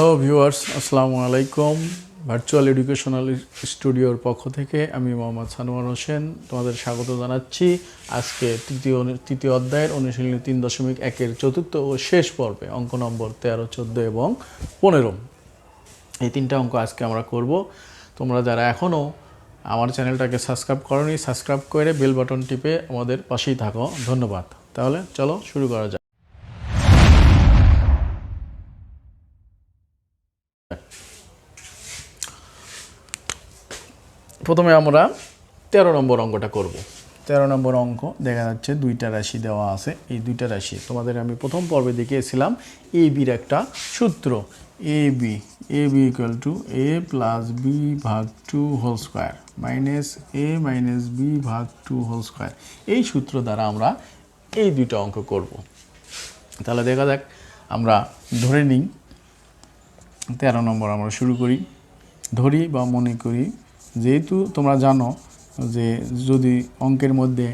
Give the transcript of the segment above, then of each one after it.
Hello viewers, আসসালামু আলাইকুম। Virtual educational স্টুডিওর পক্ষ থেকে আমি মোহাম্মদ সানোয়ার হোসেন তোমাদের স্বাগত জানাচ্ছি। আজকে তৃতীয় অধ্যায়ের অনুশীলনী 3.1-এর চতুর্থ ও শেষ পর্বে অঙ্ক নম্বর 13, 14 এবং 15 এই তিনটা অঙ্ক আজকে আমরা করব। তোমরা যারা এখনও আমার চ্যানেলটাকে সাবস্ক্রাইব করোনি, সাবস্ক্রাইব করে বেল বাটন টিপে আমাদের পাশেই থাকো। ধন্যবাদ। তাহলে চলো শুরু করা যাক। প্রথমে আমরা 13 নম্বর অঙ্কটা করব। 13 নম্বর অঙ্ক দেখা যাচ্ছে দুইটা রাশি দেওয়া আছে। এই দুইটা রাশি তোমাদের আমি প্রথম পর্বে দেখিয়েছিলাম এ বির একটা সূত্র, A B equal to A plus B ভাগ 2 whole square minus A minus B ভাগ 2 হোল স্কোয়ার। এই সূত্র দ্বারা আমরা এই দুইটা অঙ্ক করব। তাহলে দেখা যাক, আমরা ধরে নিই 13 নম্বর আমরা শুরু করি। ধরি বা মনে করি, যেহেতু তোমরা জানো যে যদি অঙ্কের মধ্যে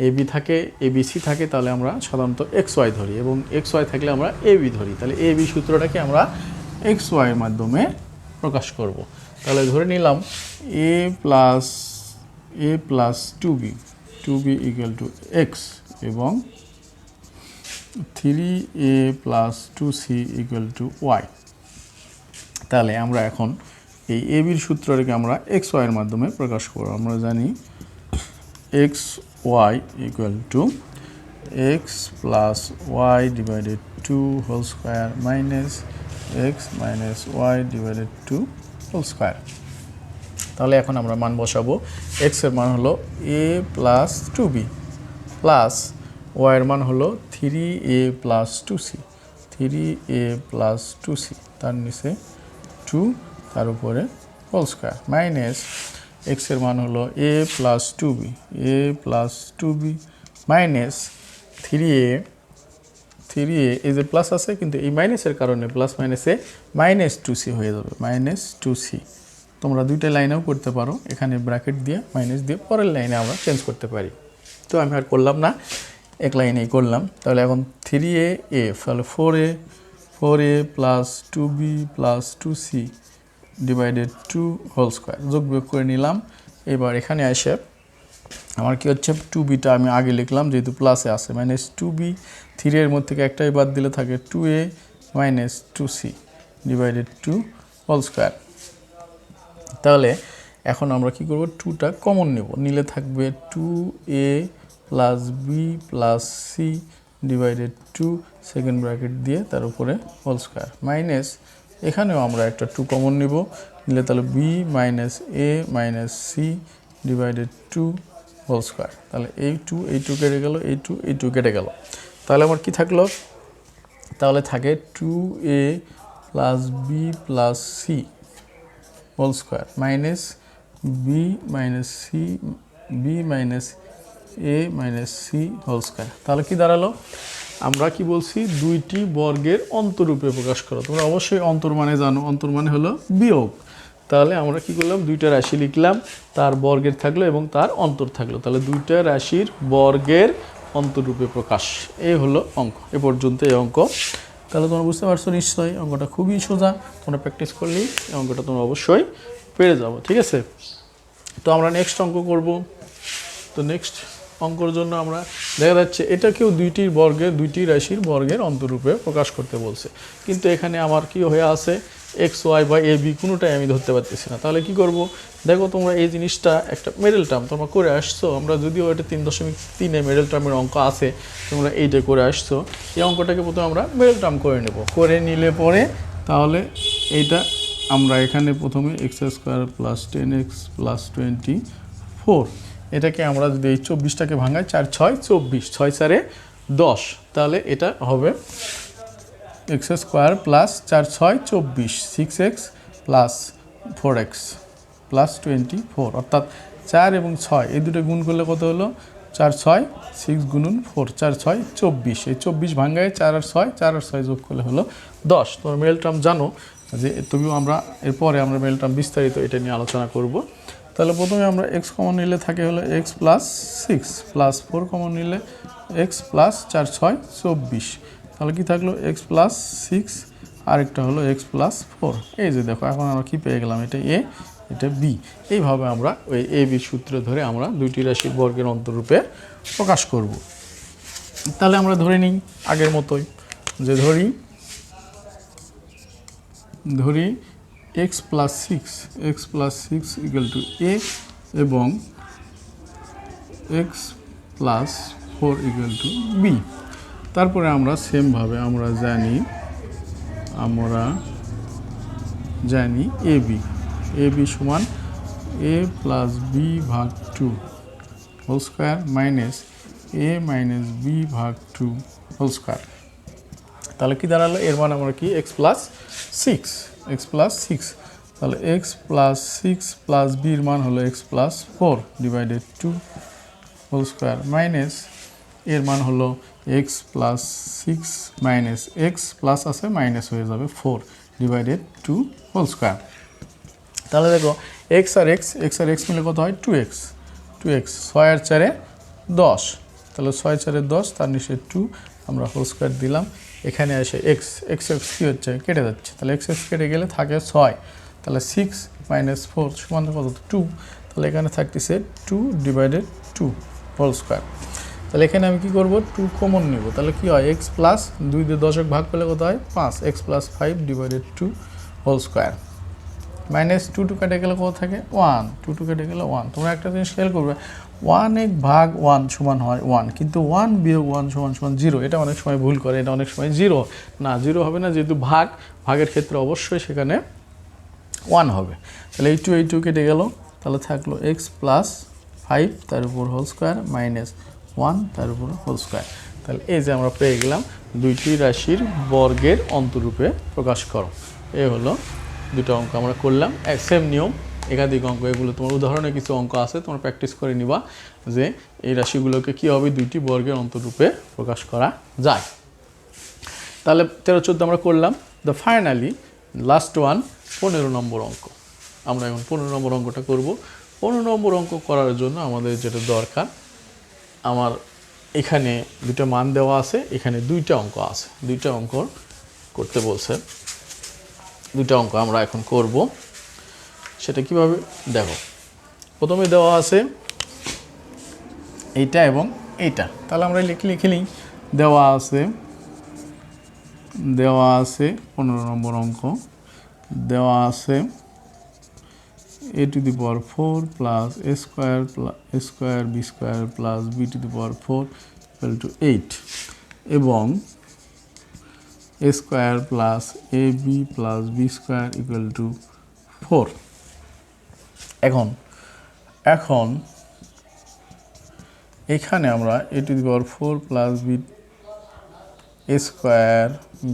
এ বি থাকে, এ বি সি থাকে, তাহলে আমরা সাধারণত এক্স ওয়াই ধরি, এবং এক্স ওয়াই থাকলে আমরা এ বি ধরি। তাহলে এ বি সূত্রটাকে আমরা এক্স ওয়াইয়ের মাধ্যমে প্রকাশ করব। তাহলে ধরে নিলাম A plus two B equal to X এবং 3a plus 2c equal to Y. তাহলে আমরা এখন এই এ বির সূত্রটাকে আমরা এক্স ওয়াইয়ের মাধ্যমে প্রকাশ করব। আমরা জানি x y equal to x plus y divided 2 whole square minus x minus y divided 2 whole square. তাহলে এখন আমরা মান বসাবো। এক্সের মান হলো এ প্লাস 2b প্লাস ওয়াইয়ের মান হলো 3a plus 2c plus 2c, তার নিচে 2, তার উপরে হোল স্কোয়ার মাইনাস এক্সের মান হলো এ প্লাস 2b মাইনাস 3a এই যে প্লাস আছে, কিন্তু এই মাইনাসের কারণে প্লাস মাইনাসে মাইনাস 2c হয়ে যাবে, মাইনাস 2c। তোমরা দুইটা লাইনেও করতে পারো, এখানে ব্র্যাকেট দিয়ে মাইনাস দিয়ে পরের লাইনে আমরা চেঞ্জ করতে পারি। তো আমি আর করলাম না, এক লাইনেই করলাম। তাহলে এখন 3a তাহলে 4a plus 2b plus 2c divided 2 whole square যোগ বিয়োগ করে নিলাম। এবার এখানে এসে আমার কি হচ্ছে, 2bটা আমি আগে লিখলাম যেহেতু প্লাসে আছে, মাইনাস 2b, 3 এর মধ্যে থেকে একটাই বাদ দিলে থাকে 2a minus 2c divided 2 whole square. তাহলে এখন আমরা কি করব, 2টা কমন নেব, নিলে থাকবে 2a plus B plus c divided 2 second bracket দিয়ে তার উপরে হোল স্কোয়ার মাইনাস এখানেও আমরা একটা 2 কমন নিব, নিলে তাহলে B minus A minus C divided 2 whole square. তাহলে এই 2 কেটে গেল, এই 2 কেটে গেল। তাহলে আমার কি থাকলো, তাহলে থাকে 2a plus B plus C whole square minus B minus A minus C whole square. তাহলে কি দাঁড়ালো, আমরা কি বলছি, দুইটি বর্গের অন্তরূপে প্রকাশ করো। তোমরা অবশ্যই অন্তর মানে জানো, অন্তর মানে হলো বিয়োগ। তাহলে আমরা কি করলাম, দুইটা রাশি লিখলাম, তার বর্গের থাকলো এবং তার অন্তর থাকলো। তাহলে দুইটা রাশির বর্গের অন্তরূপে প্রকাশ, এই হলো অঙ্ক। এ পর্যন্ত এই অঙ্ক। তাহলে তোমরা বুঝতে পারছো নিশ্চয়ই, অঙ্কটা খুবই সোজা। তোমরা প্র্যাকটিস করলেই এই অঙ্কটা তোমরা অবশ্যই পেরে যাবো, ঠিক আছে। তো আমরা নেক্সট অঙ্ক করব। তো নেক্সট অঙ্কর জন্য আমরা দেখা যাচ্ছে এটাকেও দুইটি রাশির বর্গের অন্তরূপে প্রকাশ করতে বলছে, কিন্তু এখানে আমার কি হয়ে আছে, এক্স ওয়াই বা এ বি কোনোটাই আমি ধরতে পারতেছি না। তাহলে কি করব, দেখো তোমরা এই জিনিসটা একটা মিডল টার্ম তোমরা করে আসছো, আমরা যদিও এটা 3.3-এ মিডল টার্মের অঙ্ক আছে, তোমরা এইটা করে আসছো। এই অঙ্কটাকে প্রথমে আমরা মিডল টার্ম করে নেব, করে নিলে পরে তাহলে এইটা আমরা এখানে প্রথমে x square plus 10x plus 24, এটাকে আমরা যদি এই 24টাকে ভাঙাই, 4 6 24, 6 4 10, তাহলে এটা হবে x square plus 4 6 24, 6x plus 4x plus 24, অর্থাৎ 4 এবং 6 এই দুটো গুণ করলে কত হলো, 4 6 6 গুণন 4, 4 6 24, এই 24 ভাঙায় 4 আর 6 যোগ করলে হলো 10। তোমরা মিডল টার্ম জানো, যে তবুও আমরা এরপরে আমরা মিডল টার্ম বিস্তারিত এটা নিয়ে আলোচনা করব। তাহলে প্রথমে আমরা এক্স কমন নিলে থাকে হলো এক্স প্লাস 6 প্লাস 4 কমন নিলে এক্স প্লাস 4 6 24, তাহলে কি থাকলো এক্স প্লাস 6 আরেকটা হলো এক্স প্লাস 4। এই যে দেখো এখন আমরা কি পেয়ে গেলাম, এটা এ, এটা বি। এইভাবে আমরা ওই এ বি সূত্র ধরে আমরা দুইটি রাশির বর্গের অন্তরূপে প্রকাশ করব। তাহলে আমরা ধরে নিই আগের মতোই, যে ধরি X plus six equal to A এবং X plus 4 equal to B. তারপরে আমরা সেমভাবে আমরা জানি এ বি সমান এ প্লাস বি ভাগ 2 whole square minus A minus B ভাগ 2 হোল স্কোয়ার। তাহলে কি দাঁড়ালো, এর মান আমরা কি এক্স প্লাস সিক্স। তাহলে এক্স প্লাস 6 প্লাস বির মান হলো x plus 4 divided 2 whole square minus এর মান হলো x plus 6 minus x plus আছে মাইনাস হয়ে যাবে 4 ডিভাইডেড 2 হোল স্কোয়ার। তাহলে দেখো এক্স আর এক্স মিলে কত হয় 2x 6 আর 4 10। তাহলে 6 4 10, তার নিচে 2 আমরা হোল স্কোয়ার দিলাম। এখানে এসে এক্স কী হচ্ছে, কেটে যাচ্ছে। তাহলে এক্স কেটে গেলে থাকে 6। তাহলে 6 মাইনাস 4 সমান কত 2। তাহলে এখানে থাকতেছে 2 ডিভাইডেড 2 হোল স্কোয়ার। তাহলে এখানে আমি কি করব, 2 কমন নিব। তাহলে কি হয়, এক্স প্লাস 2 দিয়ে 10 ভাগ করলে কত হয় 5, x plus 5 divided 2 whole square minus 2 কেটে গেলে কত থাকে 1, 2 কেটে গেলে 1। তোমরা একটা জিনিস খেয়াল করবে, 1 এক ভাগ 1 সমান হয় 1, কিন্তু 1 বিয়োগ 1 সমান 0। এটা অনেক সময় ভুল করে, এটা অনেক সময় 0 না, 0 হবে না, যেহেতু ভাগের ক্ষেত্রে অবশ্যই সেখানে 1 হবে। তাহলে এই 2 কেটে গেল, তাহলে থাকলো এক্স প্লাস 5 তার উপর হোল স্কোয়ার মাইনাস 1 তার উপর হোল স্কোয়ার। তাহলে এই যে আমরা পেয়ে গেলাম দুইটি রাশির বর্গের অন্তরূপে প্রকাশ করো। এই হলো দুটো অঙ্ক আমরা করলাম। সেম নিয়ম একাধিক অঙ্ক, এগুলো তোমার উদাহরণে কিছু অঙ্ক আছে, তোমরা প্র্যাকটিস করে নিবা যে এই রাশিগুলোকে কীভাবে দুইটি বর্গের অন্তরূপে প্রকাশ করা যায়। তাহলে 13 14 আমরা করলাম। দ্য ফাইনালি লাস্ট ওয়ান 15 নম্বর অঙ্ক। আমরা এখন 15 নম্বর অঙ্কটা করব। 15 নম্বর অঙ্ক করার জন্য আমাদের যেটা দরকার, আমার এখানে দুটো মান দেওয়া আছে, এখানে দুইটা অঙ্ক আছে, দুইটা অঙ্ক করতে বলছে। দুইটা অঙ্ক আমরা এখন করব। সেটা কিভাবে দেখো, প্রথমে দেওয়া আছে এইটা এবং এইটা। তাহলে আমরা লিখে নিই। দেওয়া আছে 15 নম্বর অঙ্ক, দেওয়া আছে a to the power 4 plus a square b square plus b to the power 4 equal to 8 এবং a square plus ab plus b square equal to 4। এখন এখানে আমরা a to the power 4 plus a square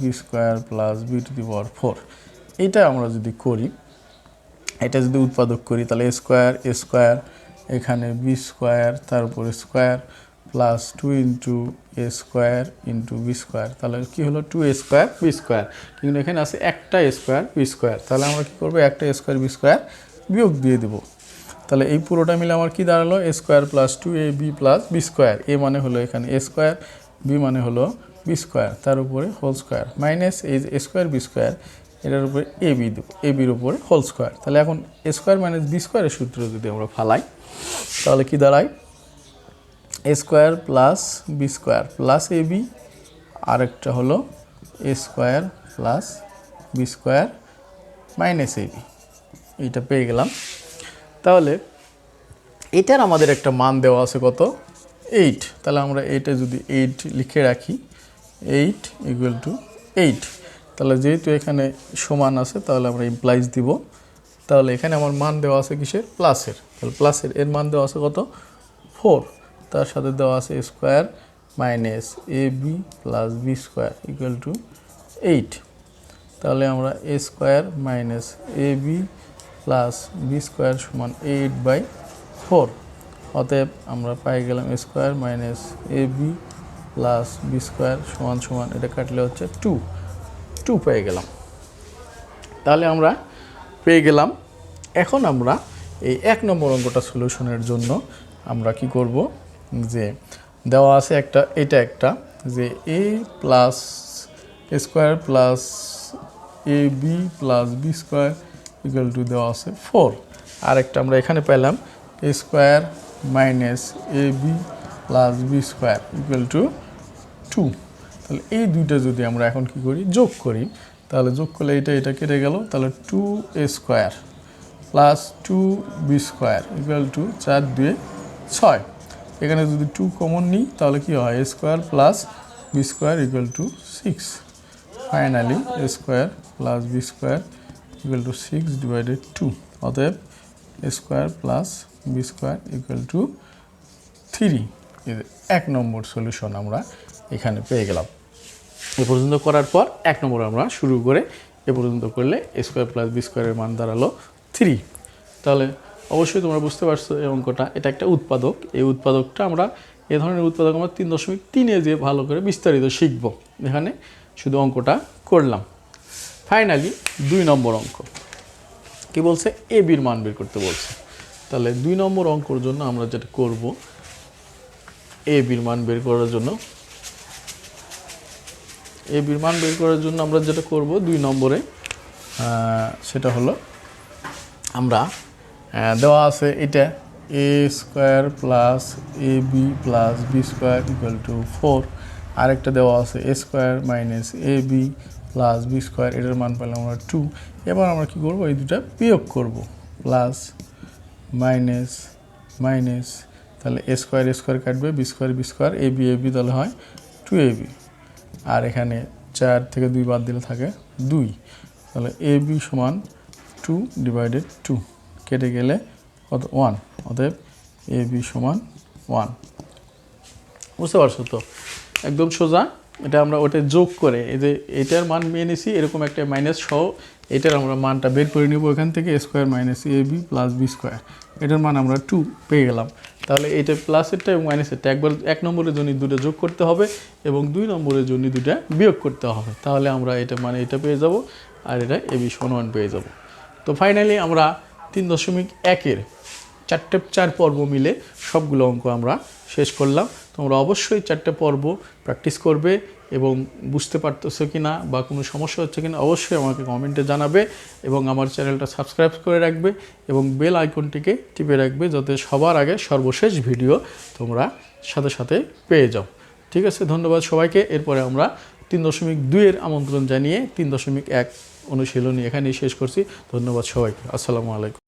b square plus b to the power 4 এটা আমরা যদি করি, এটা যদি উৎপাদক করি, তাহলে a square এখানে b square তার উপরে square plus 2 into a square into b square। তাহলে কি হলো 2a square b square, কিন্তু এখানে আছে একটা a square b square। তাহলে আমরা কি করব, একটা a square b square বিয়োগ দিয়ে দেব। তাহলে এই পুরোটা মিলে আমার কি দাঁড়ালো, a square plus 2ab plus b square। a মানে হলো এখানে a square, b মানে হলো b square তার উপরে হোল স্কোয়ার মাইনাস এই a square b square এটার উপরে ab দেব, ab-র উপরে হোল স্কোয়ার। তাহলে এখন a square মাইনাস b square-এর সূত্র যদি আমরা ফালাই, তাহলে কি দাঁড়ায়, a square plus b square plus ab, আরেকটা হলো a square plus b square minus ab। এইটা পেয়ে গেলাম। তাহলে এটার আমাদের একটা মান দেওয়া আছে কত, 8। তাহলে আমরা এইটা যদি 8 লিখে রাখি, 8 ইকুয়াল টু 8। তাহলে যেহেতু এখানে সমান আছে, তাহলে আমরা ইমপ্লাইজ দিব। তাহলে এখানে আমার মান দেওয়া আছে কিসের, প্লাসের। তাহলে প্লাসের এর মান দেওয়া আছে কত 4, তার সাথে দেওয়া আছে a square minus ab plus b square equal two 8। তাহলে আমরা a square minus ab plus b square সমান 8/4। অতএব আমরা পাই গেলাম a square minus ab plus b square সমান এটা কাটলে হচ্ছে 2 পেয়ে গেলাম। তাহলে আমরা পেয়ে গেলাম। এখন আমরা এই 1 নম্বর অঙ্কটা সলিউশনের জন্য আমরা কি করব, যে দেওয়া আছে এটা একটা যে a plus a square plus A B plus B square equal to দেওয়া আছে 4। আরেকটা আমরা এখানে পেলাম A square minus A B plus B square equal to 2। তাহলে এই দুইটা যদি আমরা এখন কি করি, যোগ করি, তাহলে যোগ করলে এটা কেটে গেল। তাহলে 2a square plus 2b square equal to 4 2 6। এখানে যদি 2 কমন নিই তাহলে কি হয়, A square plus B square equal to 6। Finally A square plus B square equal to 6 divided 2। অতএব A square plus B square equal to 3। 1 number solution আমরা এখানে পেয়ে গেলাম। এ পর্যন্ত করার পর 1 নম্বর আমরা শুরু করে এ পর্যন্ত করলে এ স্কোয়ার প্লাস বি স্কোয়ারের মান দাঁড়ালো 3। তাহলে অবশ্যই তোমরা বুঝতে পারছো এই অঙ্কটা, এটা একটা উৎপাদক। এই উৎপাদকটা আমরা এ ধরনের উৎপাদক আমরা 3.3-এ যে ভালো করে বিস্তারিত শিখব। এখানে শুধু অঙ্কটা করলাম। ফাইনালি 2 নম্বর অঙ্ক কি বলছে, এ বির মান বের করতে বলছে। তাহলে 2 নম্বর অঙ্কর জন্য আমরা যেটা করব, এ বির মান বের করার জন্য আমরা যেটা করব 2 নম্বরে, সেটা হলো আমরা দেওয়া আছে এটা A square plus A B plus B square equal to 4। আরেকটা দেওয়া আছে A square minus A B plus B square, এটার মান পেলাম আমরা 2। এবার আমরা কী করবো, এই দুটা বিয়োগ করব, প্লাস মাইনাস মাইনাস, তাহলে এ স্কোয়ার কাটবে, বি স্কোয়ার এ বি তাহলে হয় 2ab। আর এখানে 4 থেকে 2 বাদ দিলে থাকে 2। তাহলে এ বি সমান 2 ডিভাইডেড 2, কেটে গেলে কত 1। অতএব এ বি সমান 1। বুঝতে পারছো তো, একদম সোজা। এটা আমরা ওটা যোগ করে এই যে এটার মান নিয়ে নিছি, এরকম একটা মাইনাস সহ এটার আমরা মানটা বের করে নেব এখান থেকে, এ square minus A B plus B square, এটার মান আমরা 2 পেয়ে গেলাম। তাহলে এটা প্লাসেরটা এবং মাইনাসেরটা একবার 1 নম্বরের জন্য দুটো যোগ করতে হবে এবং 2 নম্বরের জন্য দুটা বিয়োগ করতে হবে। তাহলে আমরা এটা মানে এটা পেয়ে যাব, আর এটা এ বি সমান 1 পেয়ে যাব। তো ফাইনালি আমরা 3.1-এর 4 পর্ব মিলে সবগুলো অঙ্ক আমরা শেষ করলাম। তোমরা অবশ্যই 4টে পর্ব প্র্যাকটিস করবে এবং বুঝতে পারতেছো কি না বা কোনো সমস্যা হচ্ছে কিনা অবশ্যই আমাকে কমেন্টে জানাবে এবং আমার চ্যানেলটা সাবস্ক্রাইব করে রাখবে এবং বেল আইকনটিকে টিপে রাখবে, যাতে সবার আগে সর্বশেষ ভিডিও তোমরা সাথে সাথে পেয়ে যাও। ঠিক আছে, ধন্যবাদ সবাইকে। এরপরে আমরা 3.2-এর আমন্ত্রণ জানিয়ে 3.1 অনুশীলনী এখানেই শেষ করছি। ধন্যবাদ সবাইকে। আসসালামু আলাইকুম।